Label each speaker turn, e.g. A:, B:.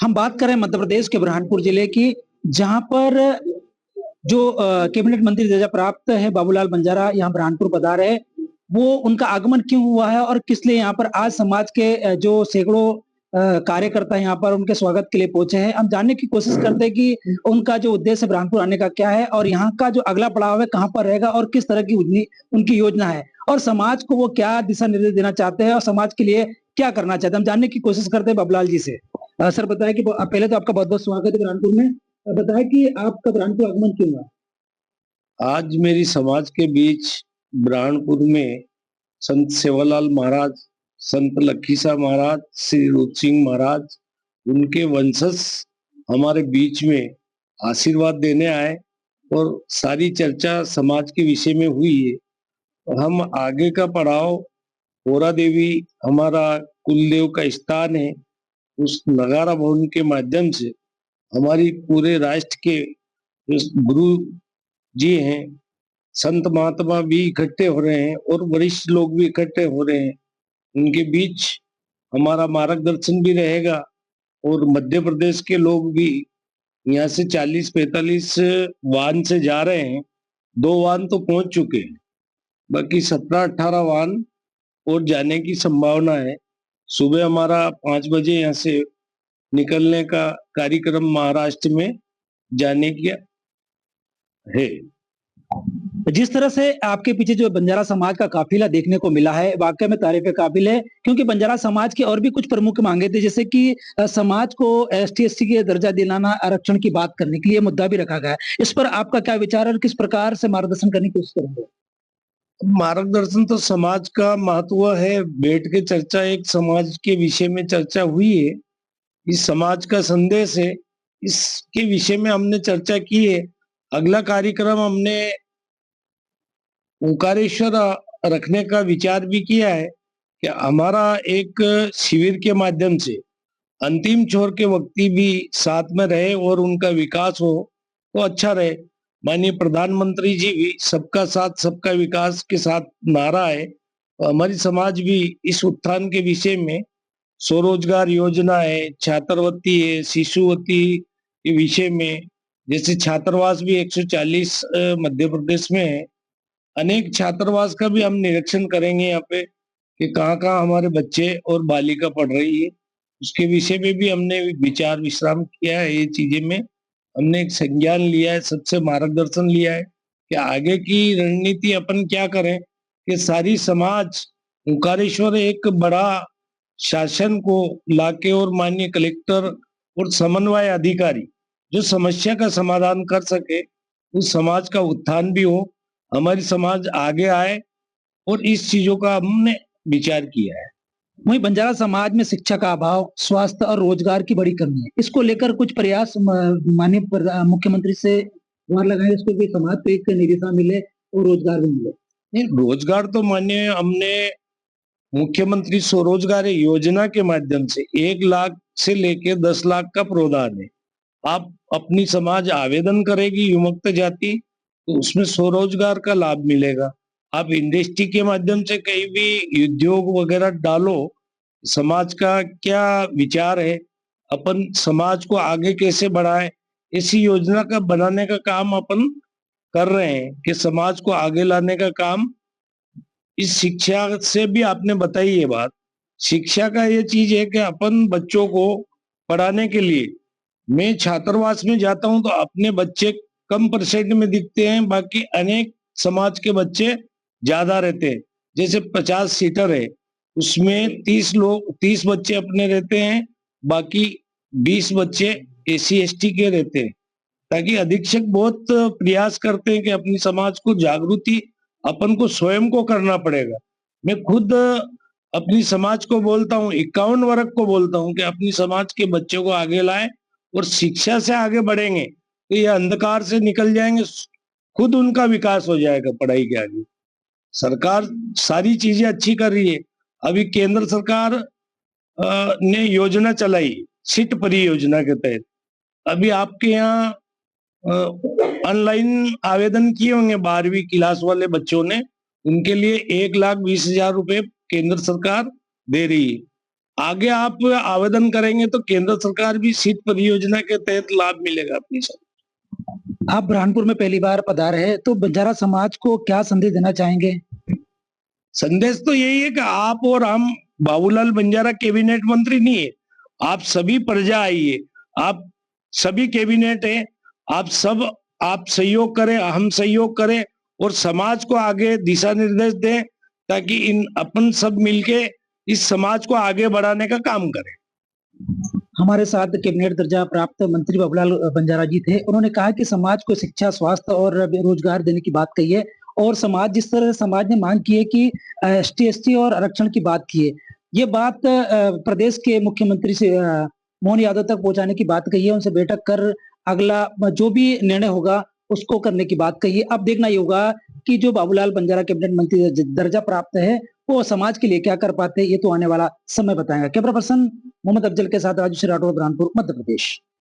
A: हम बात कर रहे हैं मध्य प्रदेश के बुरहानपुर जिले की, जहां पर जो कैबिनेट मंत्री दर्जा प्राप्त है बाबूलाल बंजारा यहाँ बुरहानपुर पधारे हैं। वो उनका आगमन क्यों हुआ है और किस लिए यहाँ पर आज समाज के जो सैकड़ों कार्यकर्ता यहाँ पर उनके स्वागत के लिए पहुंचे हैं। हम जानने की कोशिश करते हैं कि उनका जो उद्देश्य बुरहानपुर आने का क्या है और यहाँ का जो अगला पड़ाव है कहाँ पर रहेगा और किस तरह की उनकी योजना है और समाज को वो क्या दिशा निर्देश देना चाहते हैं और समाज के लिए क्या करना चाहते हैं। हम जानने की कोशिश करते हैं बाबूलाल जी से। सर बताएं कि पहले तो आपका बहुत बहुत स्वागत है बुरहानपुर में। बताएं कि आपका बुरहानपुर आगमन क्यों हुआ।
B: आज मेरी समाज के बीच बुरहानपुर में संत सेवालाल महाराज, संत लखीसा महाराज, श्री रूप सिंह महाराज, उनके वंशज हमारे बीच में आशीर्वाद देने आए और सारी चर्चा समाज के विषय में हुई है। हम आगे का पड़ाव पोरा देवी हमारा कुलदेव का स्थान है, उस नगारा भवन के माध्यम से हमारी पूरे राष्ट्र के गुरु जी हैं, संत महात्मा भी इकट्ठे हो रहे हैं और वरिष्ठ लोग भी इकट्ठे हो रहे हैं। उनके बीच हमारा मार्गदर्शन भी रहेगा और मध्य प्रदेश के लोग भी यहाँ से 40-45 वाहन से जा रहे हैं। 2 वाहन तो पहुंच चुके हैं, बाकी 17-18 वाहन और जाने की संभावना है। सुबह हमारा 5 बजे यहाँ से निकलने का कार्यक्रम महाराष्ट्र में जाने की है।
A: जिस तरह से आपके पीछे जो बंजारा समाज का काफिला देखने को मिला है वाकई में तारीफ काबिल है, क्योंकि बंजारा समाज की और भी कुछ प्रमुख मांगे थी, जैसे कि समाज को एसटी एससी के दर्जा दिलाना, आरक्षण की बात करने के लिए मुद्दा भी रखा गया है। इस पर आपका क्या विचार है और किस प्रकार से मार्गदर्शन करने की कोशिश करेंगे।
B: मार्गदर्शन तो समाज का महत्व है, बैठ के चर्चा, एक समाज के विषय में चर्चा हुई है, इस समाज का संदेश है, इसके विषय में हमने चर्चा की है। अगला कार्यक्रम हमने ओंकारेश्वर रखने का विचार भी किया है कि हमारा एक शिविर के माध्यम से अंतिम छोर के व्यक्ति भी साथ में रहे और उनका विकास हो तो अच्छा रहे। माननीय प्रधानमंत्री जी भी सबका साथ सबका विकास के साथ नारा है, तो हमारी समाज भी इस उत्थान के विषय में स्वरोजगार योजना है, छात्रवृत्ति है, शिशुवृत्ति के विषय में, जैसे छात्रावास भी 140 मध्य प्रदेश में है। अनेक छात्रावास का भी हम निरीक्षण करेंगे यहाँ पे कि कहाँ कहाँ हमारे बच्चे और बालिका पढ़ रही है, उसके विषय में भी हमने विचार विश्राम किया है। ये चीजें में हमने एक संज्ञान लिया है, सबसे मार्गदर्शन लिया है कि आगे की रणनीति अपन क्या करें कि सारी समाज ओंकारेश्वर एक बड़ा शासन को लाके और माननीय कलेक्टर और समन्वय अधिकारी जो समस्या का समाधान कर सके, उस समाज का उत्थान भी हो, हमारी समाज आगे आए, और इस चीजों का हमने विचार किया है।
A: वहीं बंजारा समाज में शिक्षा का अभाव, स्वास्थ्य और रोजगार की बड़ी कमी है। इसको लेकर कुछ प्रयास माननीय मुख्यमंत्री से गुहार लगाए, इसको भी समाज को एक निदिशा मिले और रोजगार भी मिले।
B: नहीं, रोजगार तो माननीय हमने मुख्यमंत्री स्वरोजगार योजना के माध्यम से 1 लाख से लेके 10 लाख का प्रावधान है। आप अपनी समाज आवेदन करेगी युमुक्त जाति तो उसमें स्वरोजगार का लाभ मिलेगा। आप इंडस्ट्री के माध्यम से कहीं भी उद्योग वगैरह डालो। समाज का क्या विचार है, अपन समाज को आगे कैसे बढ़ाए, इसी योजना का बनाने का काम अपन कर रहे हैं कि समाज को आगे लाने का काम। इस शिक्षा से भी आपने बताई ये बात, शिक्षा का ये चीज है कि अपन बच्चों को पढ़ाने के लिए, मैं छात्रावास में जाता हूं तो अपने बच्चे कम परसेंट में दिखते हैं, बाकी अनेक समाज के बच्चे ज्यादा रहते हैं। जैसे 50 सीटर है, उसमें 30 बच्चे अपने रहते हैं, बाकी 20 बच्चे एसी एसटी के रहते हैं। ताकि अधीक्षक बहुत प्रयास करते हैं कि अपनी समाज को जागृति अपन को स्वयं को करना पड़ेगा। मैं खुद अपनी समाज को बोलता हूँ, 51 वर्ग को बोलता हूँ कि अपनी समाज के बच्चों को आगे लाए और शिक्षा से आगे बढ़ेंगे तो ये अंधकार से निकल जाएंगे, खुद उनका विकास हो जाएगा पढ़ाई के आगे। सरकार सारी चीजें अच्छी कर रही है। अभी केंद्र सरकार ने योजना चलाई सिट परियोजना के तहत। अभी आपके यहाँ ऑनलाइन आवेदन किए होंगे 12वीं क्लास वाले बच्चों ने, उनके लिए 1,20,000 रुपए केंद्र सरकार दे रही है। आगे आप आवेदन करेंगे तो केंद्र सरकार भी शीत परियोजना के तहत लाभ मिलेगा अपनी सब।
A: आप बुरहानपुर में पहली बार पधारे हैं, तो बंजारा समाज को क्या संदेश देना चाहेंगे?
B: संदेश तो यही है कि आप और हम, बाबूलाल बंजारा कैबिनेट मंत्री नहीं है, आप सभी प्रजा आइए, आप सभी कैबिनेट है, आप सहयोग करें, हम सहयोग करें और समाज को आगे दिशा निर्देश दें, ताकि इन अपन सब मिलके इस समाज को आगे बढ़ाने का काम करें।
A: हमारे साथ कैबिनेट दर्जा प्राप्त मंत्री बाबूलाल बंजारा जी थे। उन्होंने कहा कि समाज को शिक्षा, स्वास्थ्य और रोजगार देने की बात कही है और समाज जिस तरह से समाज ने मांग की है कि एसटी, एसटी और आरक्षण की बात की है, ये बात प्रदेश के मुख्यमंत्री से मोहन यादव तक पहुंचाने की बात कही है। उनसे बैठक कर अगला जो भी निर्णय होगा उसको करने की बात कही है। अब देखना ये होगा कि जो बाबूलाल बंजारा कैबिनेट मंत्री दर्जा प्राप्त है वो समाज के लिए क्या कर पाते हैं, ये तो आने वाला समय बताएगा। कैमरा पर्सन मोहम्मद अफजल के साथ राजू राठौर, बुरहानपुर, मध्य प्रदेश।